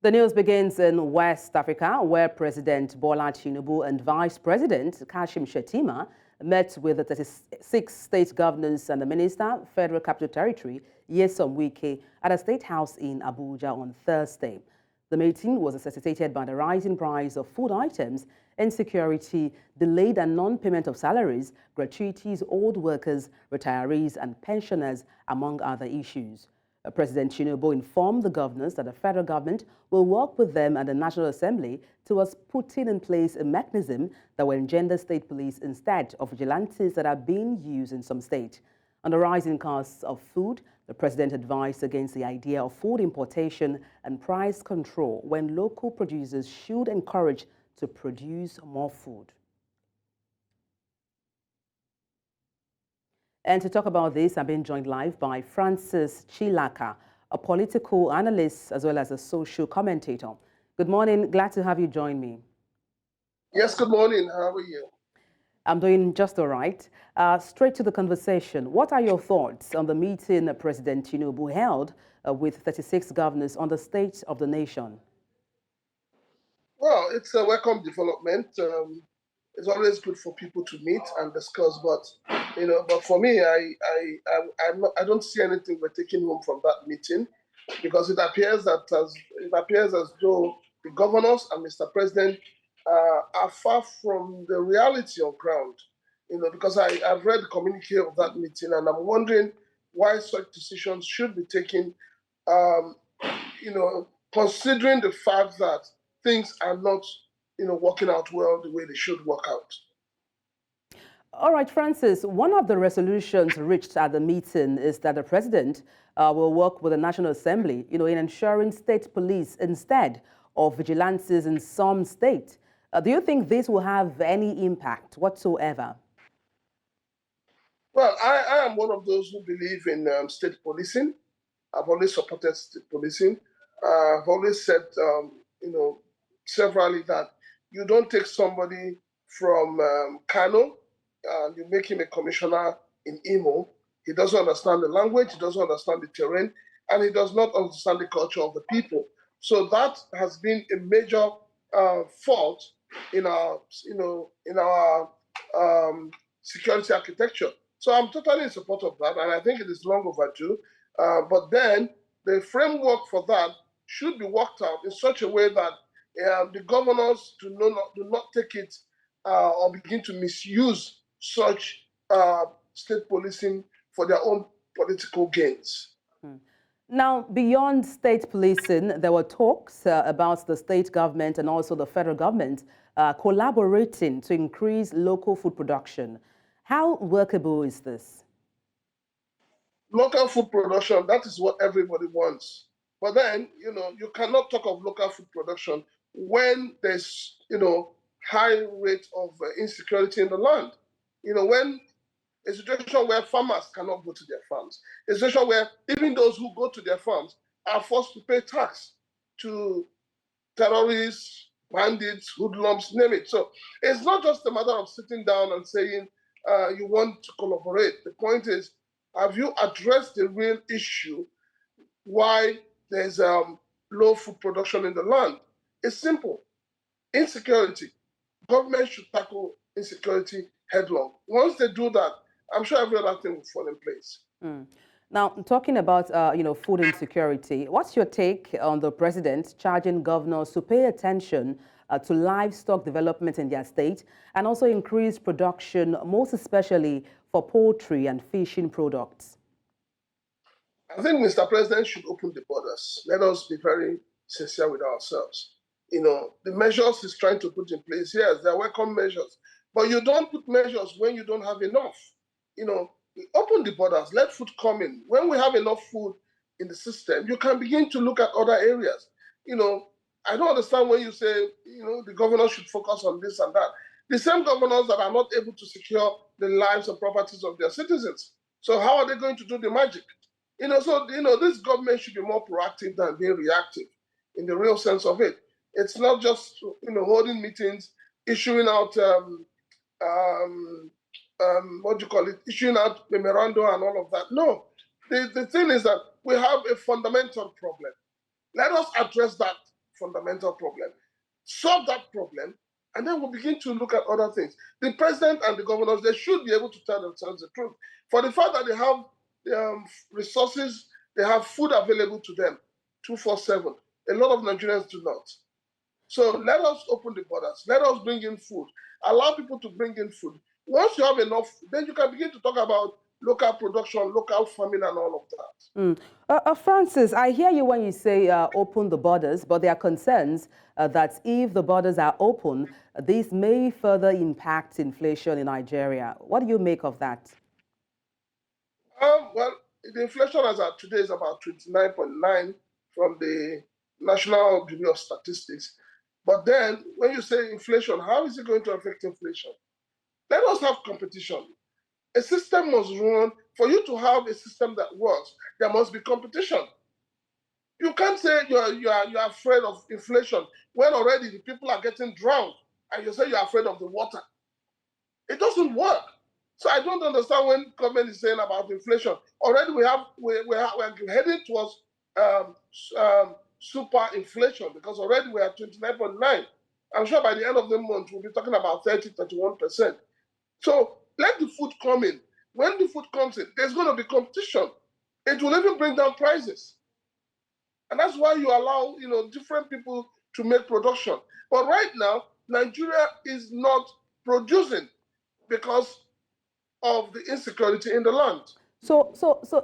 The news begins in West Africa, where President Bola Tinubu and Vice President Kashim Shettima met with the 36 state governors and the Minister, Federal Capital Territory, Nyesom Wike, at a state house in Abuja on Thursday. The meeting was necessitated by the rising price of food items, insecurity, delayed and non-payment of salaries, gratuities, old workers, retirees, and pensioners, among other issues. President Tinubu informed the governors that the federal government will work with them and the National Assembly towards putting in place a mechanism that will engender state police instead of vigilantes that are being used in some states. On the rising costs of food, the president advised against the idea of food importation and price control when local producers should encourage to produce more food. And to talk about this, I'm being joined live by Francis Chilaka, a political analyst as well as a social commentator. Good morning. Glad to have you join me. Yes, good morning. How are you? I'm doing just all right. Straight to the conversation. What are your thoughts on the meeting President Tinubu held with 36 governors on the state of the nation? Well, it's a welcome development. It's always good for people to meet and discuss, but for me, I don't see anything we're taking home from that meeting, because it appears as though the governors and Mr. President are far from the reality on ground. Because I've read the communique of that meeting, and I'm wondering why such decisions should be taken. Considering the fact that things are not working out well the way they should work out. All right, Francis, one of the resolutions reached at the meeting is that the president will work with the National Assembly, in ensuring state police instead of vigilantes in some states. Do you think this will have any impact whatsoever? Well, I am one of those who believe in state policing. I've always supported state policing. I've always said, severally, that you don't take somebody from Kano and you make him a commissioner in Imo. He doesn't understand the language, he doesn't understand the terrain, and he does not understand the culture of the people. So that has been a major fault in our security architecture. So I'm totally in support of that, and I think it is long overdue. But then the framework for that should be worked out in such a way that the governors do not take it or begin to misuse such state policing for their own political gains. Now, beyond state policing, there were talks about the state government and also the federal government collaborating to increase local food production. How workable is this? Local food production, that is what everybody wants. But then, you cannot talk of local food production when there's, high rate of insecurity in the land. When a situation where farmers cannot go to their farms, a situation where even those who go to their farms are forced to pay tax to terrorists, bandits, hoodlums, name it. So it's not just a matter of sitting down and saying you want to collaborate. The point is, have you addressed the real issue why there's low food production in the land? It's simple. Insecurity. Government should tackle insecurity headlong. Once they do that, I'm sure every other thing will fall in place. Now, talking about food insecurity, what's your take on the president charging governors to pay attention to livestock development in their state and also increase production, most especially for poultry and fishing products? I think Mr. President should open the borders. Let us be very sincere with ourselves. The measures he's trying to put in place, yes, they're welcome measures, but you don't put measures when you don't have enough. Open the borders, let food come in. When we have enough food in the system, you can begin to look at other areas. I don't understand when you say, the governors should focus on this and that. The same governors that are not able to secure the lives and properties of their citizens. So how are they going to do the magic? This government should be more proactive than being reactive in the real sense of it. It's not just, holding meetings, issuing out, issuing out memorandum and all of that. No, the thing is that we have a fundamental problem. Let us address that fundamental problem. Solve that problem, and then we'll begin to look at other things. The president and the governors, they should be able to tell themselves the truth. For the fact that they have resources, they have food available to them 24/7. A lot of Nigerians do not. So let us open the borders. Let us bring in food. Allow people to bring in food. Once you have enough, then you can begin to talk about local production, local farming, and all of that. Francis, I hear you when you say open the borders, but there are concerns that if the borders are open, this may further impact inflation in Nigeria. What do you make of that? Well, the inflation as of today is about 29.9 from the National Bureau of Statistics. But then, when you say inflation, how is it going to affect inflation? Let us have competition. A system must run. For you to have a system that works, there must be competition. You can't say you're afraid of inflation when already the people are getting drowned, and you say you're afraid of the water. It doesn't work. So I don't understand when government is saying about inflation. Already we're heading towards super inflation, because already we are 29.9. I'm sure by the end of the month we'll be talking about 30-31%. So let the food come in. When the food comes in, there's going to be competition. It will even bring down prices. And that's why you allow, different people to make production. But right now, Nigeria is not producing because of the insecurity in the land. So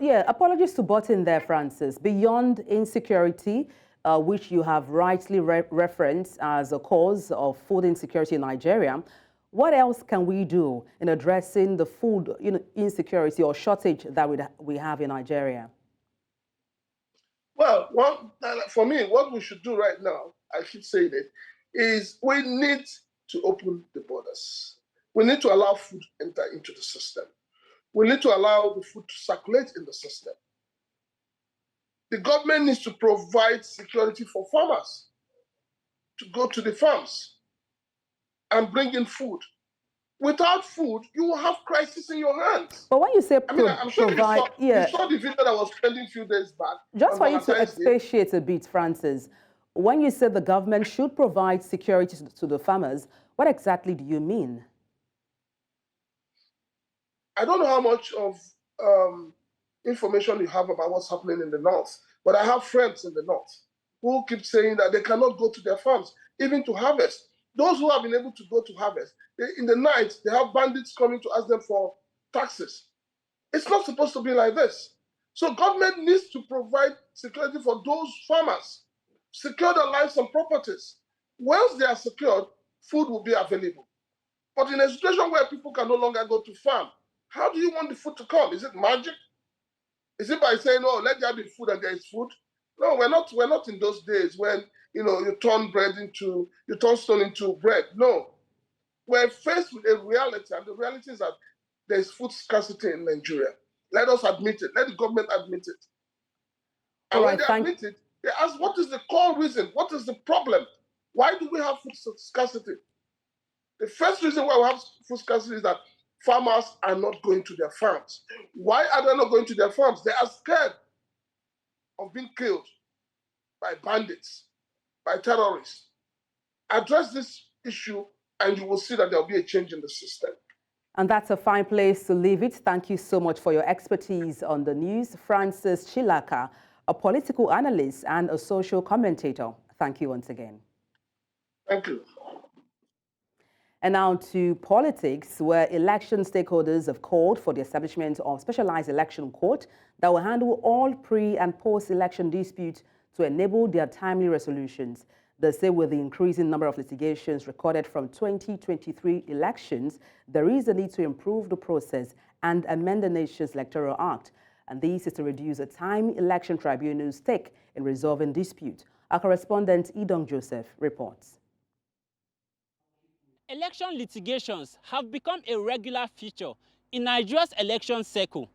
yeah, apologies to butt in there, Francis. Beyond insecurity, which you have rightly referenced as a cause of food insecurity in Nigeria, what else can we do in addressing the food insecurity or shortage that we have in Nigeria? Well, for me, what we should do right now, I keep saying it, is we need to open the borders. We need to allow food to enter into the system. We need to allow the food to circulate in the system. The government needs to provide security for farmers to go to the farms and bring in food. Without food, you will have crisis in your hands. But when you say I'm sure you saw the video that was trending a few days back. Just for you to expatiate a bit, Francis, when you said the government should provide security to the farmers, what exactly do you mean? I don't know how much of information you have about what's happening in the north, but I have friends in the north who keep saying that they cannot go to their farms, even to harvest. Those who have been able to go to harvest, in the night, they have bandits coming to ask them for taxes. It's not supposed to be like this. So government needs to provide security for those farmers, secure their lives and properties. Once they are secured, food will be available. But in a situation where people can no longer go to farm, how do you want the food to come? Is it magic? Is it by saying, "Oh, let there be food and there is food"? No, we're not in those days when you turn stone into bread. No. We're faced with a reality, and the reality is that there's food scarcity in Nigeria. Let us admit it. Let the government admit it. And when they admit it, they ask, what is the core reason? What is the problem? Why do we have food scarcity? The first reason why we have food scarcity is that farmers are not going to their farms. Why are they not going to their farms? They are scared of being killed by bandits, by terrorists. Address this issue, and you will see that there will be a change in the system. And that's a fine place to leave it. Thank you so much for your expertise on the news. Francis Chilaka, a political analyst and a social commentator. Thank you once again. Thank you. And now to politics, where election stakeholders have called for the establishment of specialized election court that will handle all pre- and post-election disputes to enable their timely resolutions. They say with the increasing number of litigations recorded from 2023 elections, there is a need to improve the process and amend the nation's electoral act. And this is to reduce the time election tribunals take in resolving disputes. Our correspondent Idong Joseph reports. Election litigations have become a regular feature in Nigeria's election cycle.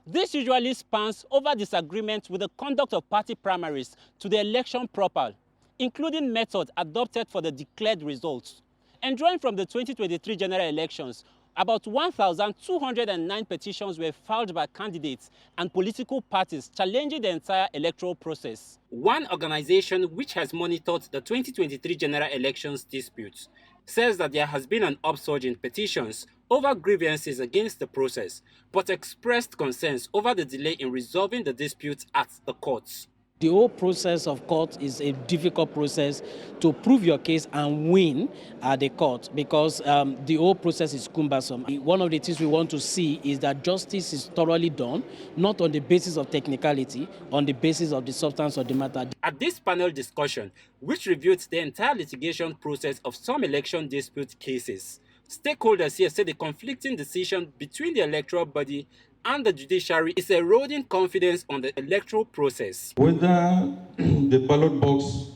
This usually spans over disagreements with the conduct of party primaries to the election proper, including methods adopted for the declared results. And drawing from the 2023 general elections, About 1,209 petitions were filed by candidates and political parties challenging the entire electoral process. One organization which has monitored the 2023 general elections disputes says that there has been an upsurge in petitions over grievances against the process, but expressed concerns over the delay in resolving the disputes at the courts. The whole process of court is a difficult process to prove your case and win at the court, because the whole process is cumbersome. One of the things we want to see is that justice is thoroughly done, not on the basis of technicality, on the basis of the substance of the matter. At this panel discussion, which reviewed the entire litigation process of some election dispute cases, stakeholders here say the conflicting decision between the electoral body and the judiciary is eroding confidence on the electoral process. Whether the ballot box,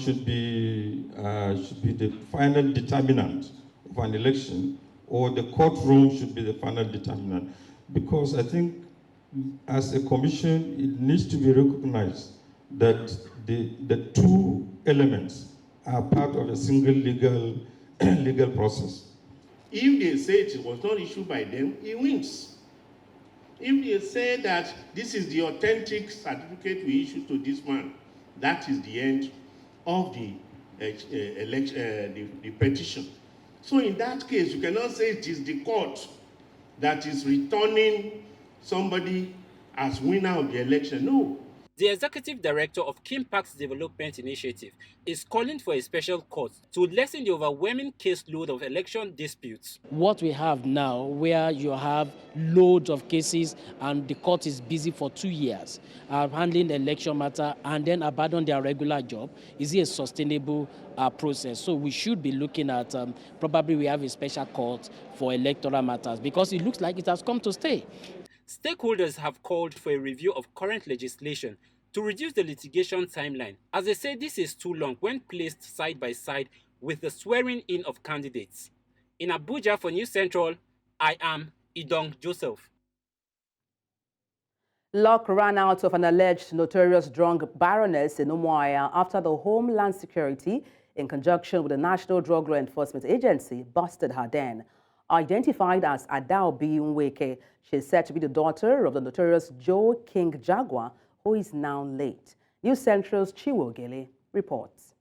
should be the final determinant of an election, or the courtroom should be the final determinant, because I think as a commission, it needs to be recognized that the two elements are part of a single legal process. If they say it was not issued by them, he wins. If they say that this is the authentic certificate we issue to this man, that is the end of the petition. So in that case, you cannot say it is the court that is returning somebody as winner of the election. No. The executive director of King Park's Development Initiative is calling for a special court to lessen the overwhelming caseload of election disputes. What we have now, where you have loads of cases and the court is busy for 2 years handling the election matter and then abandon their regular job, is it a sustainable process? So we should be looking at probably we have a special court for electoral matters, because it looks like it has come to stay. Stakeholders have called for a review of current legislation to reduce the litigation timeline, as they say this is too long when placed side by side with the swearing-in of candidates. In Abuja for News Central, I am Idong Joseph. Luck ran out of an alleged notorious drug baroness in Umuahia after the Homeland Security, in conjunction with the National Drug Law Enforcement Agency, busted her den. Identified as Tinubu and VP, she is said to be the daughter of the notorious Joe King Jaguar, who is now late. News Central's Chiwogele reports.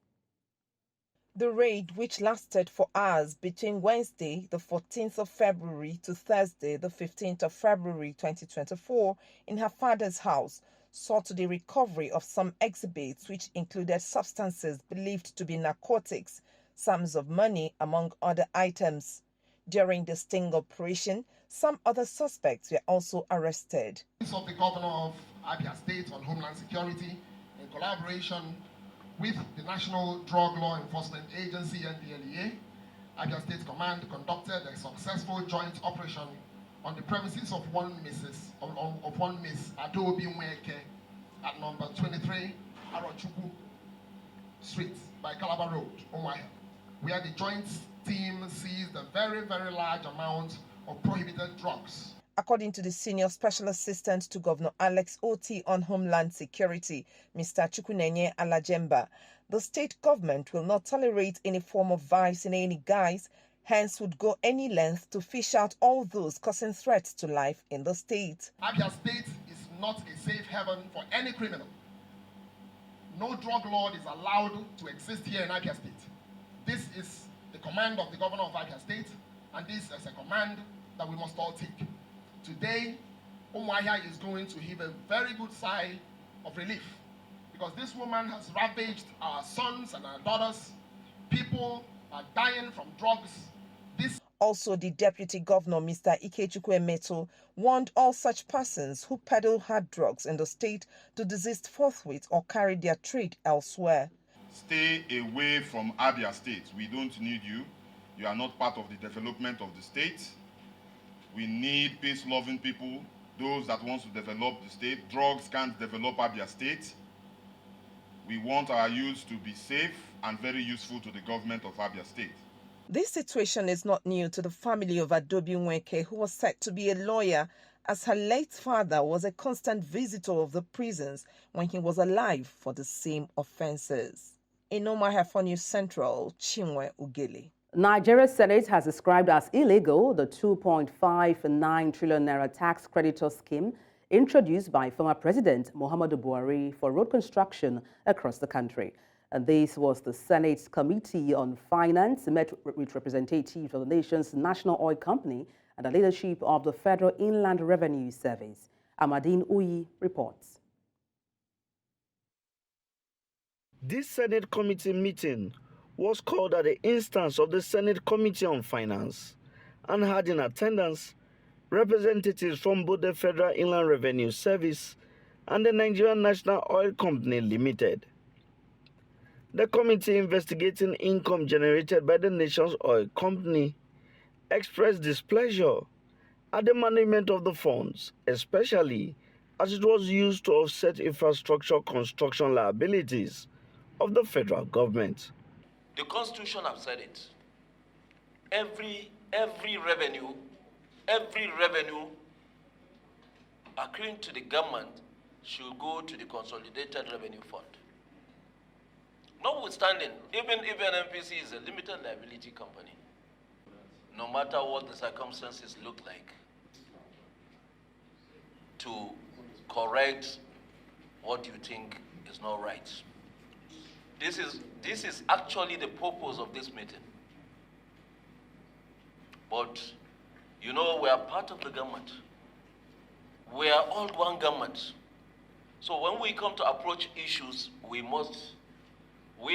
The raid, which lasted for hours between Wednesday, the 14th of February to Thursday, the 15th of February 2024, in her father's house, saw to the recovery of some exhibits which included substances believed to be narcotics, sums of money, among other items. During the sting operation, some other suspects were also arrested. Of the Governor of Abia State on Homeland Security, in collaboration with the National Drug Law Enforcement Agency, NDLEA, Abia State Command conducted a successful joint operation on the premises of one Miss Adebola at number 23 Arochukwu Street by Calabar Road, Umuahia, where the joint team seized a very, very large amount of prohibited drugs. According to the Senior Special Assistant to Governor Alex Oti on Homeland Security, Mr. Chukwunenye Alajemba, the state government will not tolerate any form of vice in any guise, hence would go any length to fish out all those causing threats to life in the state. Abia State is not a safe haven for any criminal. No drug law is allowed to exist here in Abia State. This is the command of the Governor of Abia State, and this is a command that we must all take. Today, Umuahia is going to heave a very good sigh of relief, because this woman has ravaged our sons and our daughters. People are dying from drugs. Also, the Deputy Governor, Mr. Ikechukwu Emeto, warned all such persons who peddle hard drugs in the state to desist forthwith or carry their trade elsewhere. Stay away from Abia State. We don't need you. You are not part of the development of the state. We need peace-loving people, those that want to develop the state. Drugs can't develop Abia State. We want our youth to be safe and very useful to the government of Abia State. This situation is not new to the family of Tinubu and VP, who was said to be a lawyer, as her late father was a constant visitor of the prisons when he was alive for the same offenses. In Umuahia for News Central, Chinwe Ugele. Nigeria's Senate has described as illegal the 2.59 trillion naira tax creditor scheme introduced by former President Muhammadu Buhari for road construction across the country. And this was the Senate's Committee on Finance met with representatives of the nation's national oil company and the leadership of the Federal Inland Revenue Service. Amadine Uyi reports. This Senate committee meeting was called at the instance of the Senate Committee on Finance and had in attendance representatives from both the Federal Inland Revenue Service and the Nigerian National Oil Company Limited. The committee investigating income generated by the nation's oil company expressed displeasure at the management of the funds, especially as it was used to offset infrastructure construction liabilities of the federal government. The Constitution has said it. Every revenue accruing to the government should go to the Consolidated Revenue Fund. Notwithstanding, even if an NPC is a limited liability company, no matter what the circumstances look like, to correct what you think is not right. This is actually the purpose of this meeting. But, you know, we are part of the government. We are all one government. So when we come to approach issues, we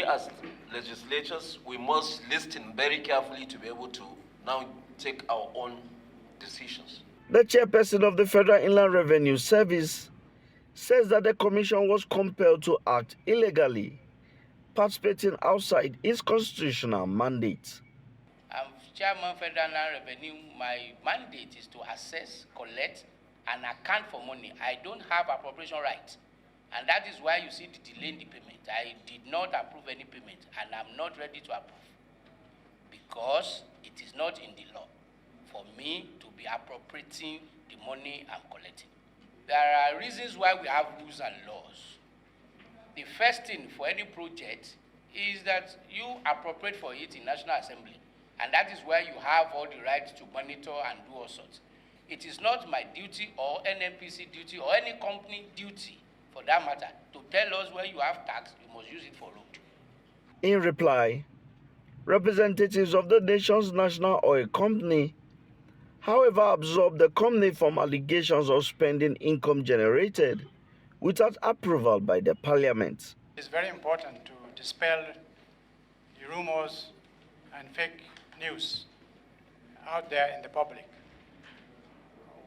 as legislators, we must listen very carefully to be able to now take our own decisions. The chairperson of the Federal Inland Revenue Service says that the commission was compelled to act illegally, participating outside its constitutional mandate. I'm Chairman Federal Inland Revenue. My mandate is to assess, collect, and account for money. I don't have appropriation rights. And that is why you see the delay in the payment. I did not approve any payment, and I'm not ready to approve because it is not in the law for me to be appropriating the money I'm collecting. There are reasons why we have rules and laws. The first thing for any project is that you appropriate for it in National Assembly, and that is where you have all the rights to monitor and do all sorts. It is not my duty or NNPC duty or any company duty, for that matter, to tell us when you have tax, you must use it for road. In reply, representatives of the nation's national oil company, however, absolved the company from allegations of spending income generated without approval by the parliament. It's very important to dispel the rumors and fake news out there in the public.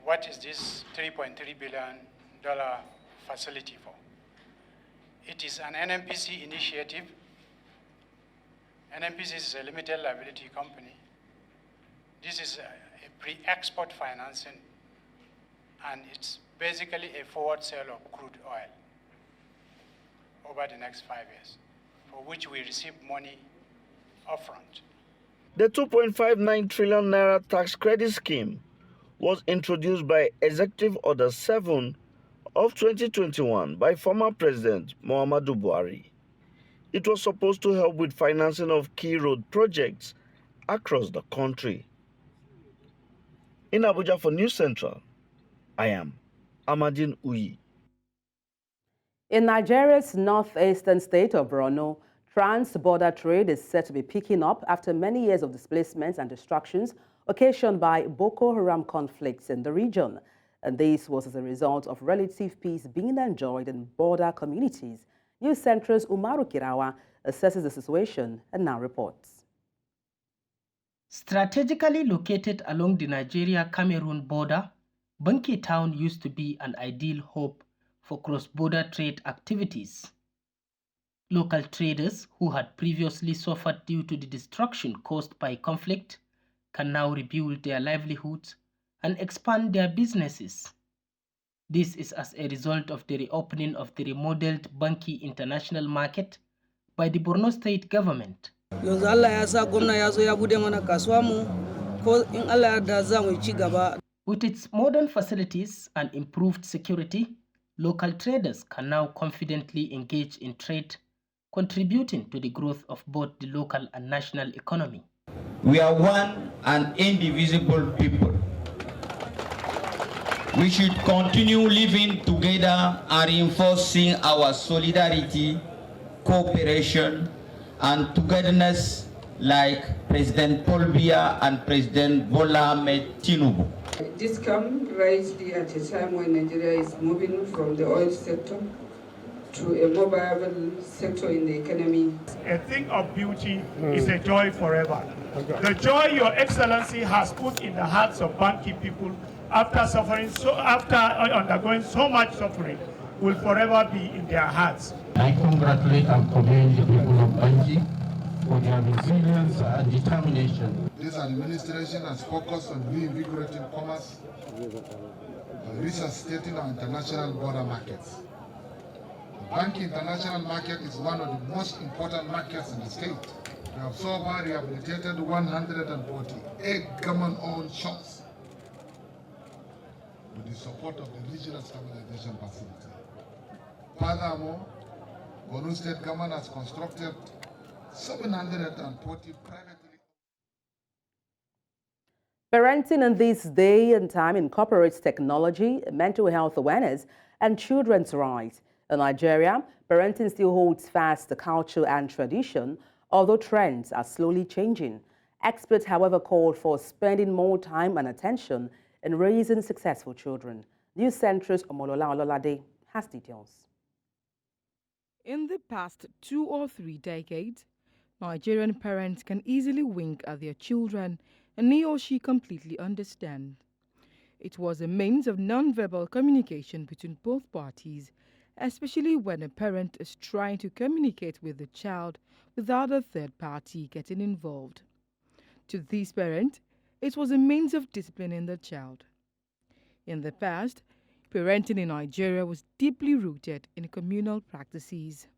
What is this $3.3 billion facility for? It is an NNPC initiative. NNPC is a limited liability company. This is a pre-export financing, and it's basically a forward sale of crude oil over the next 5 years, for which we receive money upfront. The 2.59 trillion naira tax credit scheme was introduced by Executive Order 7 of 2021 by former President Muhammadu Buhari. It was supposed to help with financing of key road projects across the country. In Abuja for News Central, I am Amadine Uyi. In Nigeria's northeastern state of Borno, trans-border trade is set to be picking up after many years of displacements and destructions occasioned by Boko Haram conflicts in the region. And this was as a result of relative peace being enjoyed in border communities. News Central's Umaru Kirawa assesses the situation and now reports. Strategically located along the Nigeria-Cameroon border, Banki Town used to be an ideal hub for cross-border trade activities. Local traders who had previously suffered due to the destruction caused by conflict can now rebuild their livelihoods and expand their businesses. This is as a result of the reopening of the remodeled Banki International Market by the Borno State government. With its modern facilities and improved security, local traders can now confidently engage in trade, contributing to the growth of both the local and national economy. We are one and indivisible people. We should continue living together and reinforcing our solidarity, cooperation, and togetherness like President Paul Biya and President Bola Ahmed Tinubu. This comes rightly at a time when Nigeria is moving from the oil sector to a more viable sector in the economy. A thing of beauty is a joy forever. The joy Your Excellency has put in the hearts of Banki people after undergoing so much suffering will forever be in their hearts. I congratulate and commend the people of Banki for their resilience and determination. This administration has focused on reinvigorating commerce, resuscitating our international border markets. The Banki international market is one of the most important markets in the state. We have so far rehabilitated 148 government-owned shops with the support of the Regional Stabilization Facility. Furthermore, Borno State government has constructed 740 privately. Parenting in this day and time incorporates technology, mental health awareness, and children's rights. In Nigeria, parenting still holds fast the culture and tradition, although trends are slowly changing. Experts, however, called for spending more time and attention in raising successful children. News Centre's Omolola Ololade has details. In the past 2 or 3 decades, Nigerian parents can easily wink at their children and he or she completely understand. It was a means of non-verbal communication between both parties, especially when a parent is trying to communicate with the child without a third party getting involved. To this parent, it was a means of disciplining the child. In the past, parenting in Nigeria was deeply rooted in communal practices.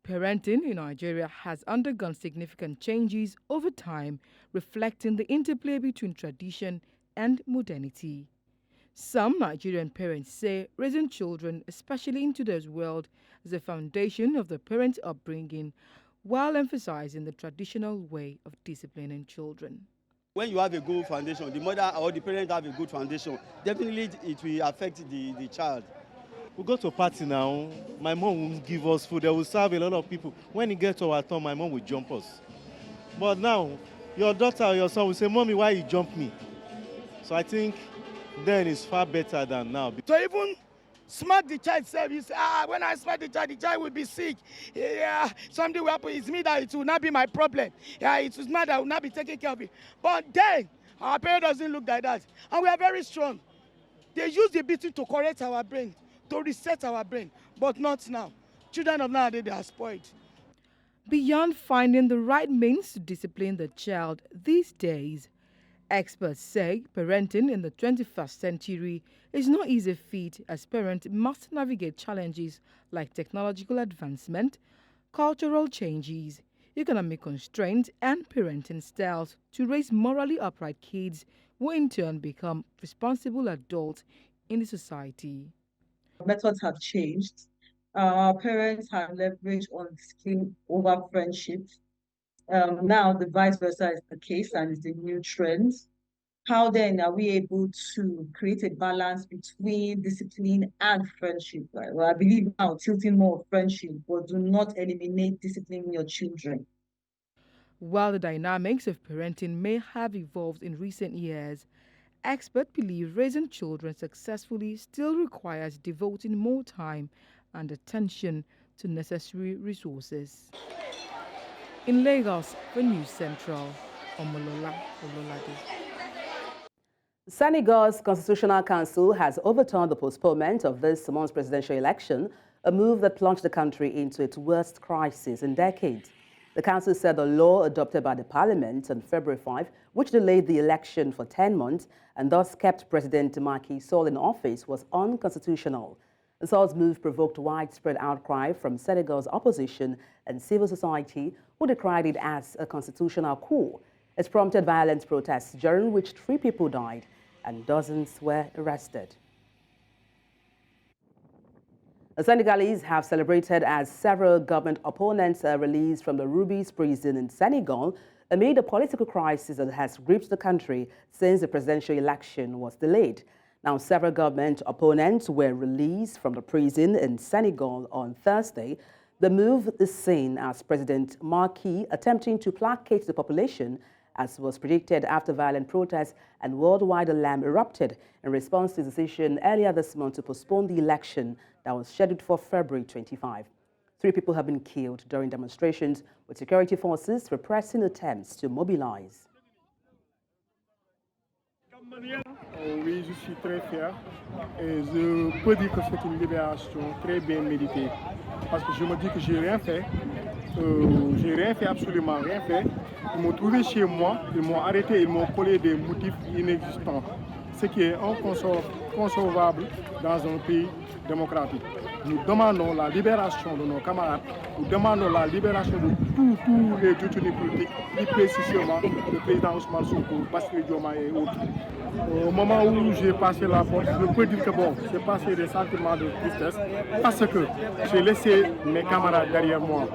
Parenting in Nigeria has undergone significant changes over time, reflecting the interplay between tradition and modernity. Some Nigerian parents say raising children, especially in today's world, is the foundation of the parent's upbringing, while emphasizing the traditional way of disciplining children. When you have a good foundation, the mother or the parent have a good foundation, definitely it will affect the child. We go to a party now, my mom will give us food, they will serve a lot of people. When it gets to our turn, my mom will jump us. But now, your daughter or your son will say, Mommy, why you jump me? So I think then it's far better than now. So even smack the child self, you say, when I smack the child will be sick. Yeah, something will happen. It's me that it will not be my problem. Yeah, it is not that I will not be taking care of it. But then, our parents doesn't look like that. And we are very strong. They use the beating to correct our brain, to reset our brain, but not now. Children of nowadays, they are spoiled. Beyond finding the right means to discipline the child these days, experts say parenting in the 21st century is no easy feat, as parents must navigate challenges like technological advancement, cultural changes, economic constraints, and parenting styles to raise morally upright kids who in turn become responsible adults in the society. Methods have changed. Our parents have leveraged on skill over friendship. Now the vice versa is the case and is the new trend. How then are we able to create a balance between discipline and friendship? Right? Well, I believe now tilting more of friendship, but do not eliminate disciplining your children. While the dynamics of parenting may have evolved in recent years, experts believe raising children successfully still requires devoting more time and attention to necessary resources. In Lagos, for News Central, Omolola Ololade. Senegal's Constitutional Council has overturned the postponement of this month's presidential election, a move that plunged the country into its worst crisis in decades. The council said the law adopted by the parliament on February 5, which delayed the election for 10 months and thus kept President Macky Sall in office, was unconstitutional. Sall's move provoked widespread outcry from Senegal's opposition and civil society, who decried it as a constitutional coup. It prompted violent protests, during which 3 people died and dozens were arrested. The Senegalese have celebrated as several government opponents are released from the Ruby's prison in Senegal amid a political crisis that has gripped the country since the presidential election was delayed. Now, several government opponents were released from the prison in Senegal on Thursday. The move is seen as President Macky attempting to placate the population, as was predicted after violent protests and worldwide alarm erupted in response to the decision earlier this month to postpone the election that was scheduled for February 25. 3 people have been killed during demonstrations, with security forces repressing attempts to mobilize. Oui, je suis très fier et je peux dire que c'est une libération très bien méritée parce que je me dis que j'ai rien fait, absolument rien fait. Ils m'ont trouvé chez moi, ils m'ont arrêté, ils m'ont collé des motifs inexistants, ce qui est inconcevable dans un pays démocratique. Nous demandons la libération de nos camarades, nous demandons la libération de tous les détenus politiques, plus précisément le président Ousmane Sonko, Bassirou Diomaye et autres. Au moment où j'ai passé la porte, je peux dire que bon, j'ai passé des sentiments de tristesse parce que j'ai laissé mes camarades derrière moi.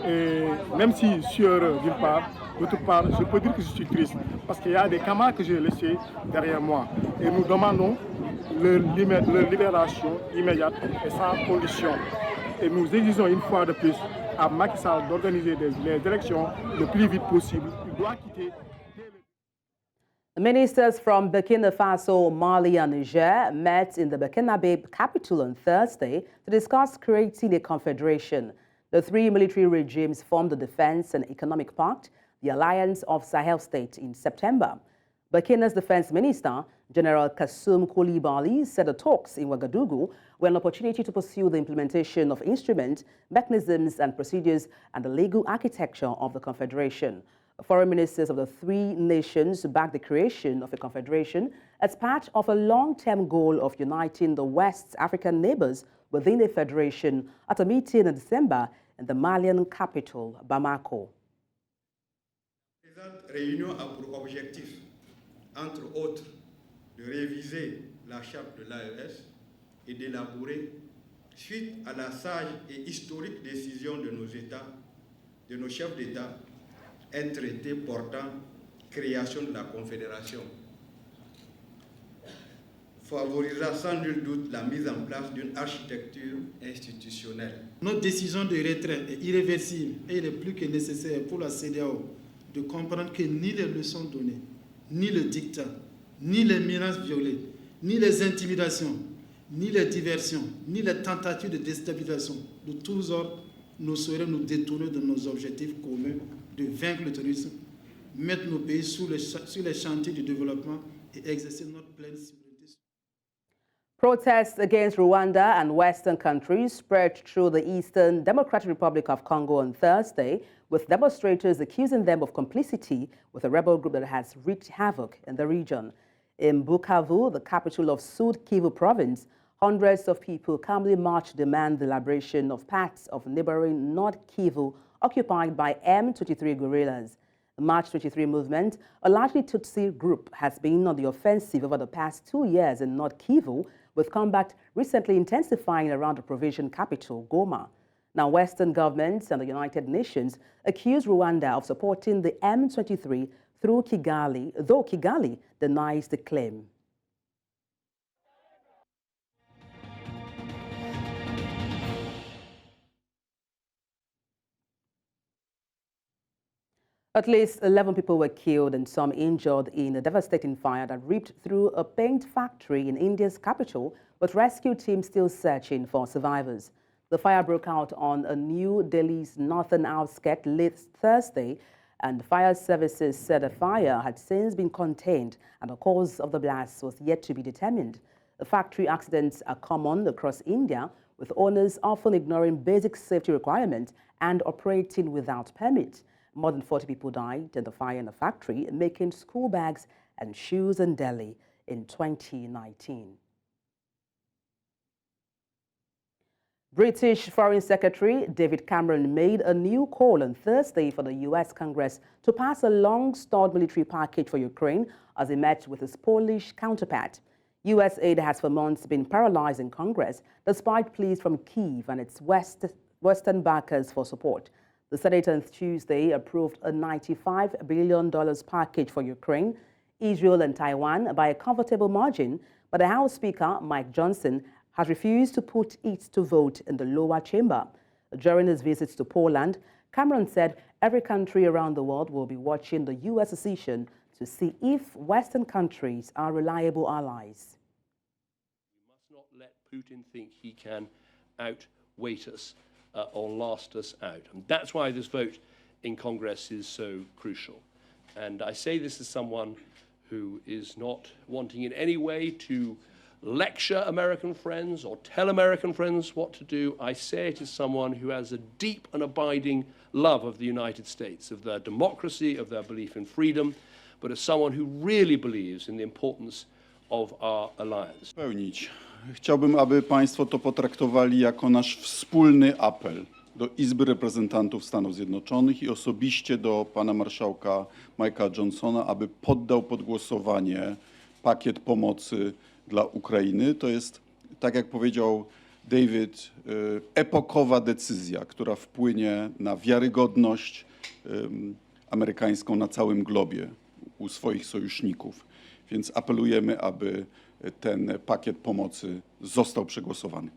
Et même si je suis heureux d'une part, d'autre part, je peux dire que je suis triste parce qu'il y a des camarades que j'ai laissés derrière moi. Et nous demandons leur libération immédiate et sans condition. Et nous exigeons une fois de plus à Macky Sall d'organiser les élections le plus vite possible. Il doit quitter. Ministers from Burkina Faso, Mali and Niger met in the Burkinabe capital on Thursday to discuss creating a confederation. The 3 military regimes formed the Defense and Economic Pact, the Alliance of Sahel States, in September. Burkina's Defense Minister, General Kassoum Koulibaly, said the talks in Ouagadougou were an opportunity to pursue the implementation of instruments, mechanisms and procedures and the legal architecture of the confederation. Foreign ministers of the 3 nations backed the creation of a confederation as part of a long-term goal of uniting the West African neighbors within a federation at a meeting in December in the Malian capital, Bamako. Cette réunion a pour objectif, entre autres, de réviser la charte de l'AES et d'élaborer, suite à la sage et historique décision de nos États, de nos chefs d'État, un traité portant création de la Confédération favorisera sans nul doute la mise en place d'une architecture institutionnelle. Notre décision de retrait est irréversible et il est plus que nécessaire pour la CEDEAO de comprendre que ni les leçons données, ni le dictat, ni les menaces violées, ni les intimidations, ni les diversions, ni les tentatives de déstabilisation de tous ordres ne sauraient nous détourner de nos objectifs communs de vaincre le terrorisme, mettre nos pays sur les chantiers du développement et exercer notre pleine souveraineté. Protests against Rwanda and Western countries spread through the Eastern Democratic Republic of Congo on Thursday, with demonstrators accusing them of complicity with a rebel group that has wreaked havoc in the region. In Bukavu, the capital of Sud Kivu province, hundreds of people calmly marched to demand the liberation of parts of neighboring North Kivu occupied by M23 guerrillas. The March 23 movement, a largely Tutsi group, has been on the offensive over the past 2 years in North Kivu, with combat recently intensifying around the provincial capital, Goma. Now, Western governments and the United Nations accuse Rwanda of supporting the M23 through Kigali, though Kigali denies the claim. At least 11 people were killed and some injured in a devastating fire that ripped through a paint factory in India's capital, with rescue teams still searching for survivors. The fire broke out on a New Delhi's northern outskirts late Thursday, and fire services said the fire had since been contained and the cause of the blast was yet to be determined. The factory accidents are common across India, with owners often ignoring basic safety requirements and operating without permit. More than 40 people died in the fire in the factory making school bags and shoes in Delhi in 2019. British Foreign Secretary David Cameron made a new call on Thursday for the U.S. Congress to pass a long-stalled military package for Ukraine as he met with his Polish counterpart. U.S. aid has for months been paralyzed in Congress despite pleas from Kyiv and its Western backers for support. The Senate on Tuesday approved a $95 billion package for Ukraine, Israel and Taiwan by a comfortable margin, but the House Speaker, Mike Johnson, has refused to put it to vote in the lower chamber. During his visits to Poland, Cameron said every country around the world will be watching the U.S. decision to see if Western countries are reliable allies. We must not let Putin think he can outweight us or last us out. And that's why this vote in Congress is so crucial. And I say this as someone who is not wanting in any way to lecture American friends or tell American friends what to do. I say it as someone who has a deep and abiding love of the United States, of their democracy, of their belief in freedom, but as someone who really believes in the importance of our alliance. Chciałbym, aby Państwo to potraktowali jako nasz wspólny apel do Izby Reprezentantów Stanów Zjednoczonych i osobiście do pana marszałka Mike'a Johnsona, aby poddał pod głosowanie pakiet pomocy dla Ukrainy. To jest, tak jak powiedział David, epokowa decyzja, która wpłynie na wiarygodność amerykańską na całym globie u swoich sojuszników. Więc apelujemy, aby ten pakiet pomocy został przegłosowany.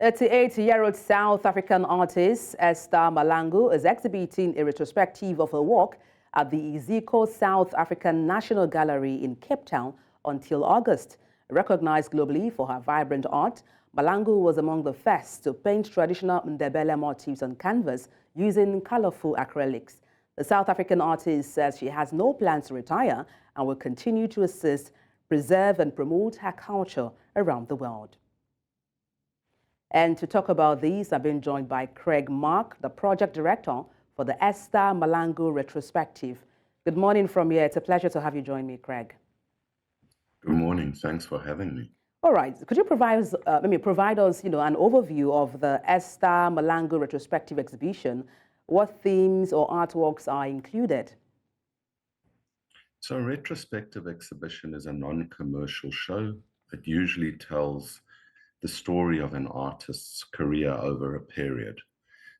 38-year-old South African artist Esther Malangu is exhibiting a retrospective of her work at the Iziko South African National Gallery in Cape Town until August. Recognized globally for her vibrant art, Malangu was among the first to paint traditional Ndebele motifs on canvas using colorful acrylics. The South African artist says she has no plans to retire and will continue to assist, preserve and promote her culture around the world. And to talk about these, I've been joined by Craig Mark, the project director for the Esther Malangu retrospective. Good morning from here. It's a pleasure to have you join me, Craig. Good morning. Thanks for having me. All right. Could you provide us, an overview of the Esther Malangu retrospective exhibition? What themes or artworks are included? So a retrospective exhibition is a non-commercial show. It usually tells the story of an artist's career over a period.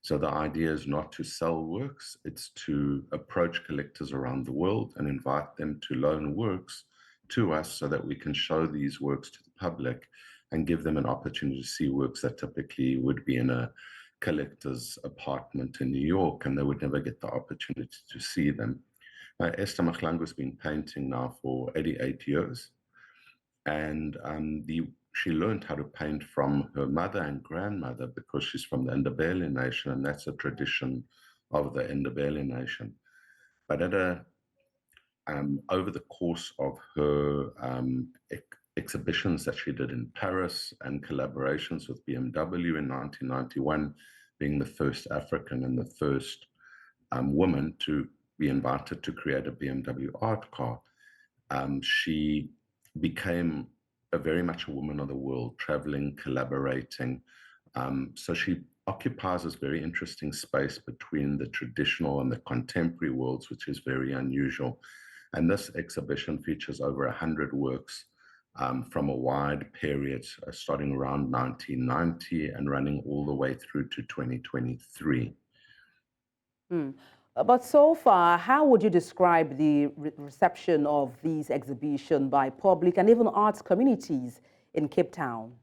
So the idea is not to sell works, it's to approach collectors around the world and invite them to loan works to us so that we can show these works to the public and give them an opportunity to see works that typically would be in a collector's apartment in New York, and they would never get the opportunity to see them. Esther Malangu has been painting now for 88 years, and she learned how to paint from her mother and grandmother because she's from the Ndebele nation, and that's a tradition of the Ndebele nation. But over the course of her exhibitions that she did in Paris and collaborations with BMW in 1991, being the first African and the first woman to be invited to create a BMW art car, she became very much a woman of the world, traveling, collaborating. So she occupies this very interesting space between the traditional and the contemporary worlds, which is very unusual. And this exhibition features over 100 works from a wide period, starting around 1990 and running all the way through to 2023. But so far, how would you describe the reception of these exhibitions by public and even arts communities in Cape Town?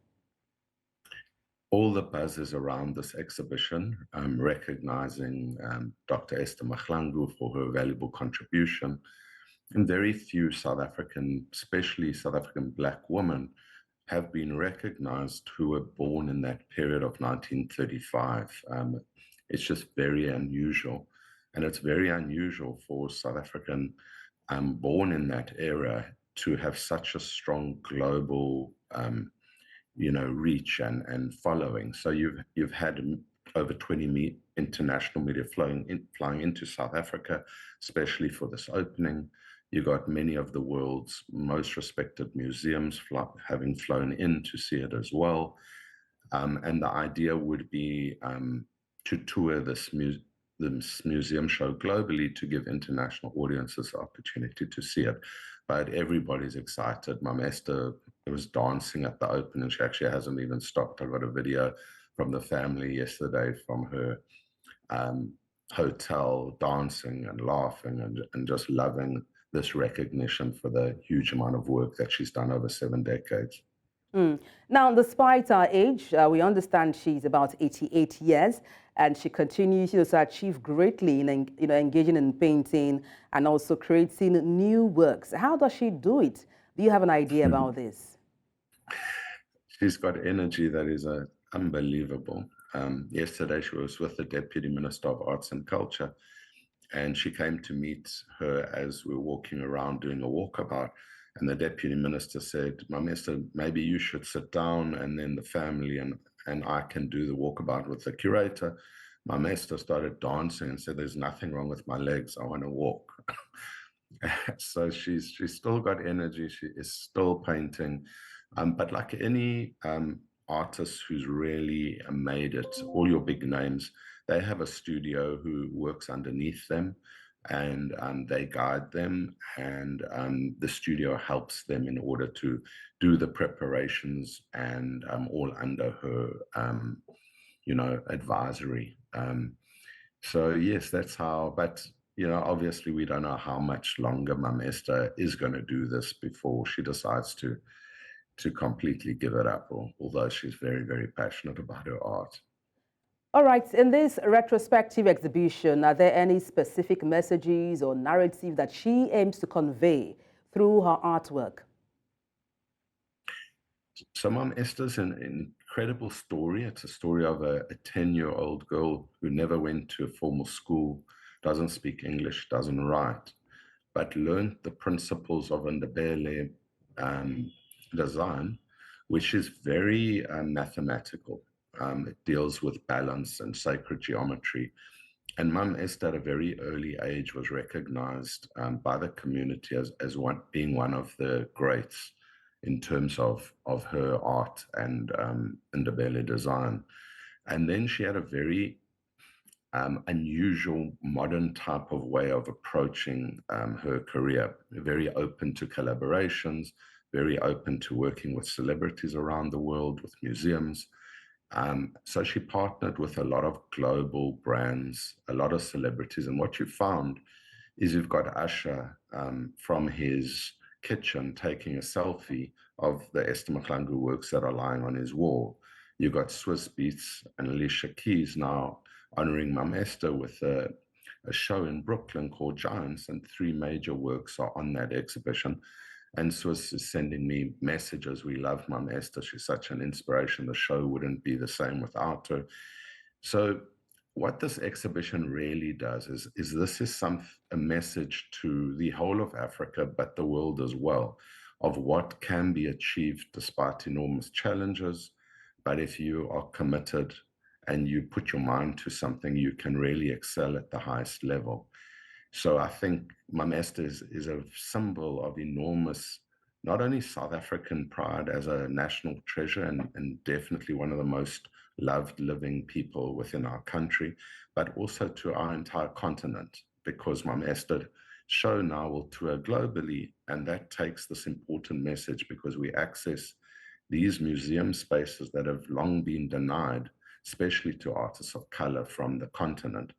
All the buzz is around this exhibition, recognizing Dr. Esther Malangu for her valuable contribution. And very few South African, especially South African Black women, have been recognized who were born in that period of 1935. It's just very unusual. And it's very unusual for South African born in that era to have such a strong global, reach and following. So you've had over 20 international media flying into South Africa, especially for this opening. You got many of the world's most respected museums having flown in to see it as well. And the idea would be to tour this this museum show globally to give international audiences the opportunity to see it. But everybody's excited. Mum Esther was dancing at the opening. She actually hasn't even stopped. I got a video from the family yesterday from her hotel, dancing and laughing and just loving this recognition for the huge amount of work that she's done over 7 decades. Now, despite her age, we understand she's about 88 years, and she continues to achieve greatly in engaging in painting and also creating new works. How does she do it? Do you have an idea about this? She's got energy that is unbelievable. Yesterday, she was with the Deputy Minister of Arts and Culture, and she came to meet her as we were walking around doing a walkabout. And the Deputy Minister said, Mum Esther, maybe you should sit down, and then the family and I can do the walkabout with the curator. Mum Esther started dancing and said, there's nothing wrong with my legs, I want to walk. So she's still got energy, she is still painting. But like any artist who's really made it, all your big names, they have a studio who works underneath them, and they guide them, and the studio helps them in order to do the preparations, and all under her, advisory. So yes, that's how, but obviously we don't know how much longer Mum Esther is going to do this before she decides to completely give it up, although she's very, very passionate about her art. All right, in this retrospective exhibition, are there any specific messages or narrative that she aims to convey through her artwork? So Mum Esther's an incredible story. It's a story of a 10-year-old girl who never went to a formal school, doesn't speak English, doesn't write, but learned the principles of Adebola design, which is very mathematical. It deals with balance and sacred geometry. And Mum Esther at a very early age was recognized by the community as being one of the greats in terms of her art and Adebola design. And then she had a very unusual modern type of way of approaching her career, very open to collaborations, very open to working with celebrities around the world, with museums. So she partnered with a lot of global brands, a lot of celebrities. And what you found is you've got Usher from his kitchen taking a selfie of the Esther Mahlangu works that are lying on his wall. You've got Swiss Beats and Alicia Keys now honoring Mum Esther with a show in Brooklyn called Giants, and 3 major works are on that exhibition. And Swiss is sending me messages. We love Mum Esther. She's such an inspiration. The show wouldn't be the same without her. So what this exhibition really does is this is a message to the whole of Africa, but the world as well, of what can be achieved despite enormous challenges. But if you are committed and you put your mind to something, you can really excel at the highest level. So I think Mum Esther is a symbol of enormous, not only South African pride as a national treasure and definitely one of the most loved living people within our country, but also to our entire continent, because Mum Esther show now will tour globally, and that takes this important message, because we access these museum spaces that have long been denied, especially to artists of color from the continent.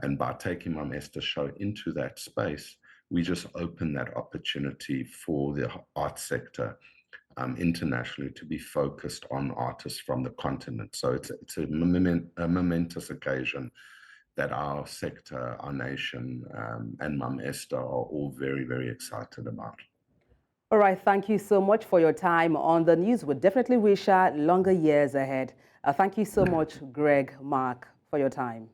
And by taking Mum Esther's show into that space, we just open that opportunity for the art sector internationally to be focused on artists from the continent. So it's a momentous occasion that our sector, our nation, and Mum Esther are all very, very excited about. All right, thank you so much for your time on the news. We definitely wish her longer years ahead. Thank you so much, Greg, Mark, for your time.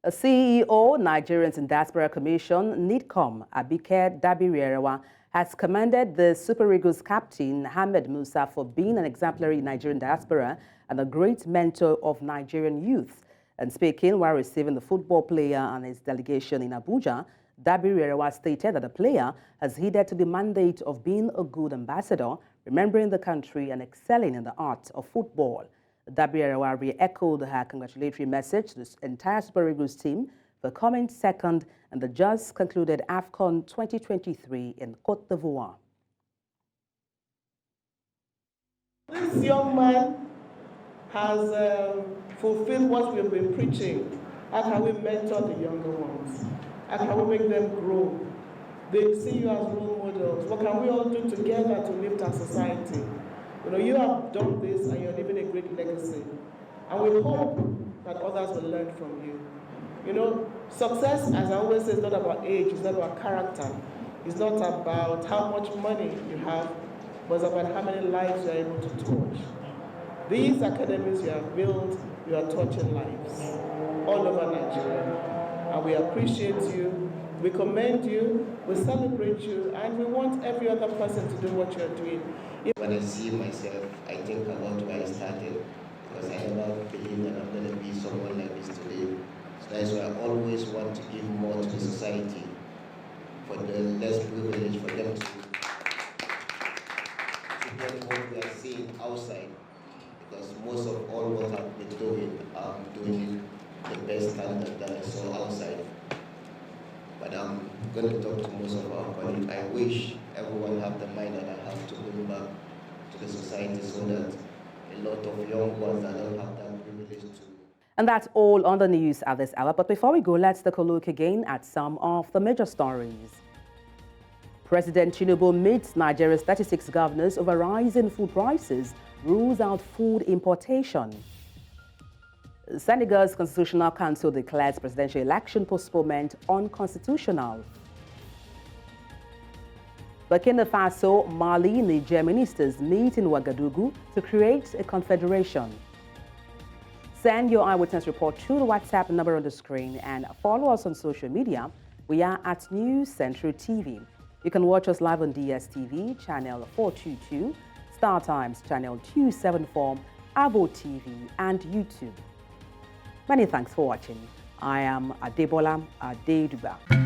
A CEO, Nigerians in Diaspora Commission, NIDCOM, Abike Dabirierawa, has commended the Super Eagles captain, Ahmed Musa, for being an exemplary Nigerian diaspora and a great mentor of Nigerian youth. And speaking while receiving the football player and his delegation in Abuja, Dabiriwa stated that the player has heeded to the mandate of being a good ambassador, remembering the country and excelling in the art of football. Dabiriwa re-echoed her congratulatory message to the entire Super Eagles team for coming second in the just concluded AFCON 2023 in Côte d'Ivoire. This young man has fulfilled what we've been preaching. How can we mentor the younger ones? How can we make them grow? They see you as role models. What can we all do together to lift our society? You know, you have done this and you're leaving a great legacy. And we hope that others will learn from you. You know, success, as I always say, is not about age, it's not about character. It's not about how much money you have, but it's about how many lives you're able to touch. These academies you have built, you are touching lives all over Nigeria. And we appreciate you, we commend you, we celebrate you, and we want every other person to do what you're doing. When I see myself, I think about where I started, because I never believed that I'm going to be someone like this today. So that's why I always want to give more to the society, for the less privileged, for them to get what we are seeing outside. Because most of all what I've been doing, I'm doing the best standard that I saw outside. But I'm going to talk to most of our colleagues. I wish everyone have the mind that I have to bring back to the society so that a lot of young ones that don't have that privilege to. And that's all on the news at this hour. But before we go, let's take a look again at some of the major stories. President Tinubu meets Nigeria's 36 governors over rising food prices, rules out food importation. Senegal's Constitutional Council declares presidential election postponement unconstitutional. Burkina Faso, Mali, Niger ministers meet in Ouagadougou to create a confederation. Send your eyewitness report to the WhatsApp number on the screen and follow us on social media. We are at News Central TV. You can watch us live on DSTV, channel 422, Star Times, channel 274, Abo TV, and YouTube. Many thanks for watching. I am Adebola Adedugba.